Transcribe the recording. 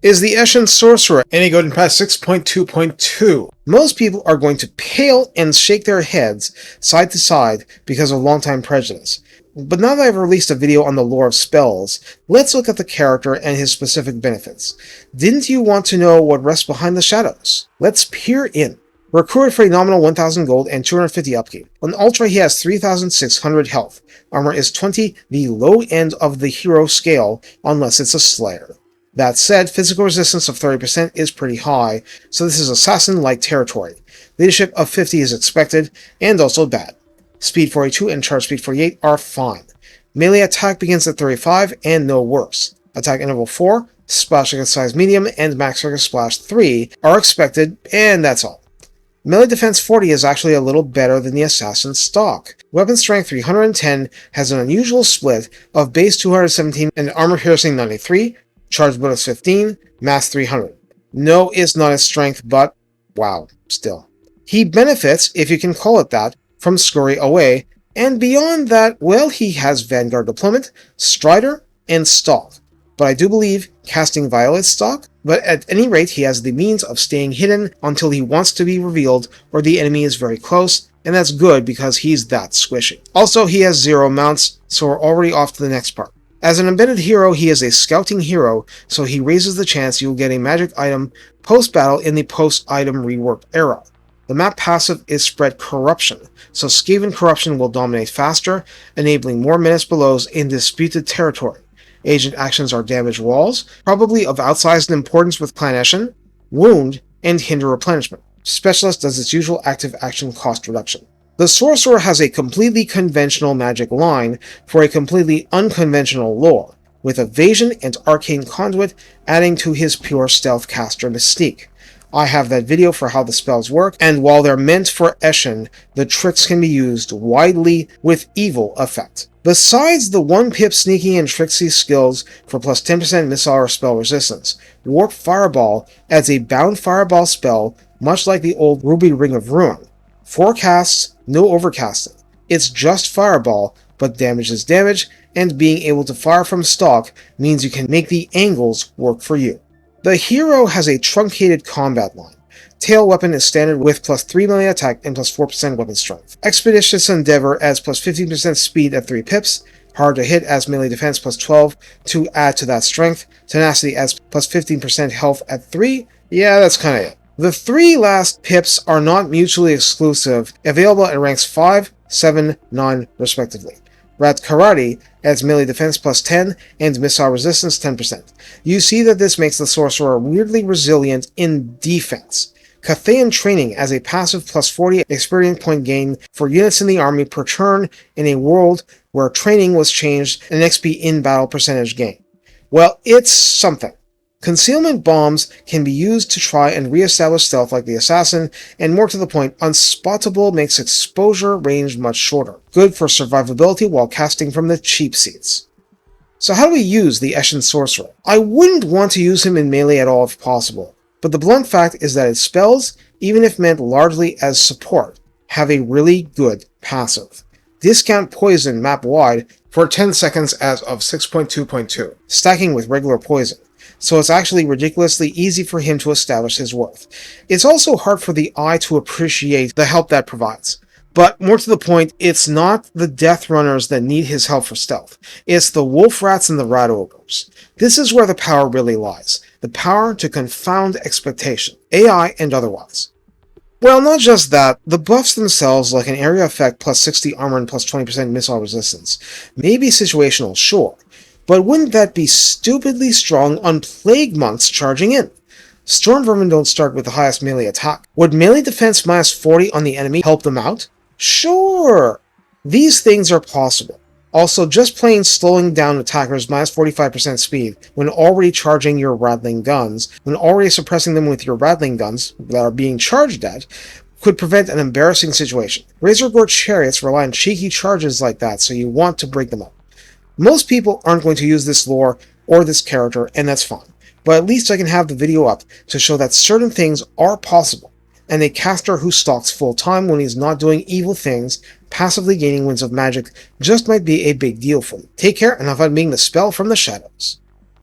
is the Eshin Sorcerer, any good in patch 6.2.2. Most people are going to pale and shake their heads side to side because of long-time prejudice. But now that I've released a video on the lore of spells, let's look at the character and his specific benefits. Didn't you want to know what rests behind the shadows? Let's peer in. Recruited for a nominal 1000 gold and 250 upkeep. On Ultra he has 3600 health. Armor is 20, the low end of the hero scale, unless it's a Slayer. That said, physical resistance of 30% is pretty high, so this is assassin-like territory. Leadership of 50 is expected, and also bad. Speed 42 and charge speed 48 are fine. Melee attack begins at 35 and no worse. Attack interval 4, splash against size medium, and max against splash 3 are expected, and that's all. Melee defense 40 is actually a little better than the assassin stock. Weapon strength 310 has an unusual split of base 217 and armor piercing 93, charge bonus 15, mass 300. No, it's not his strength, but wow, still. He benefits, if you can call it that, from Scurry Away, and beyond that, well, he has Vanguard Deployment, Strider, and Stalk. But I do believe casting Violet stock, but at any rate he has the means of staying hidden until he wants to be revealed or the enemy is very close, and that's good because he's that squishy. Also, he has 0 mounts, so we're already off to the next part. As an embedded hero, he is a scouting hero, so he raises the chance you'll get a magic item post-battle in the post-item rework era. The map passive is Spread Corruption, so Skaven Corruption will dominate faster, enabling more menace blows in disputed territory. Agent actions are Damage Walls, probably of outsized importance with Clan Eshin, Wound, and Hinder Replenishment. Specialist does its usual active action cost reduction. The Sorcerer has a completely conventional magic line for a completely unconventional lore, with Evasion and Arcane Conduit adding to his pure stealth caster mystique. I have that video for how the spells work, and while they're meant for Eshin, the tricks can be used widely with evil effect. Besides the 1-pip sneaking and tricksy skills for plus 10% missile or spell resistance, Warp Fireball adds a bound fireball spell much like the old Ruby Ring of Ruin. 4 casts, no overcasting. It's just fireball, but damage is damage, and being able to fire from stock means you can make the angles work for you. The hero has a truncated combat line. Tail weapon is standard with plus 3 melee attack and plus 4% weapon strength. Expeditious Endeavor adds plus 15% speed at 3 pips. Hard to hit adds melee defense plus 12 to add to that strength. Tenacity adds plus 15% health at 3. Yeah, that's kinda it. The 3 last pips are not mutually exclusive, available at ranks 5, 7, 9 respectively. Rat Karate adds melee defense plus 10 and missile resistance 10%. You see that this makes the Sorcerer weirdly resilient in defense. Cathayan Training as a passive plus 40 experience point gain for units in the army per turn in a world where training was changed and XP in battle percentage gain. Well, it's something. Concealment bombs can be used to try and re-establish stealth like the assassin, and more to the point, Unspottable makes exposure range much shorter. Good for survivability while casting from the cheap seats. So how do we use the Eshin Sorcerer? I wouldn't want to use him in melee at all if possible, but the blunt fact is that his spells, even if meant largely as support, have a really good passive. Discount Poison map-wide for 10 seconds as of 6.2.2, stacking with regular poison. So it's actually ridiculously easy for him to establish his worth. It's also hard for the eye to appreciate the help that provides. But more to the point, it's not the Death Runners that need his help for stealth. It's the Wolf Rats and the Rat Ogres. This is where the power really lies. The power to confound expectation, AI and otherwise. Well, not just that, the buffs themselves, like an area effect plus 60 armor and plus 20% missile resistance, may be situational, sure. But wouldn't that be stupidly strong on Plague Monks charging in? Storm Vermin don't start with the highest melee attack. Would melee defense minus 40 on the enemy help them out? Sure! These things are possible. Also, just plain slowing down attackers minus 45% speed when already charging your rattling guns, when already suppressing them with your rattling guns that are being charged at, could prevent an embarrassing situation. Razor Gore chariots rely on cheeky charges like that, so you want to break them up. Most people aren't going to use this lore or this character, and that's fine. But at least I can have the video up to show that certain things are possible, and a caster who stalks full-time when he's not doing evil things, passively gaining winds of magic, just might be a big deal for you. Take care, and have fun being the spell from the shadows.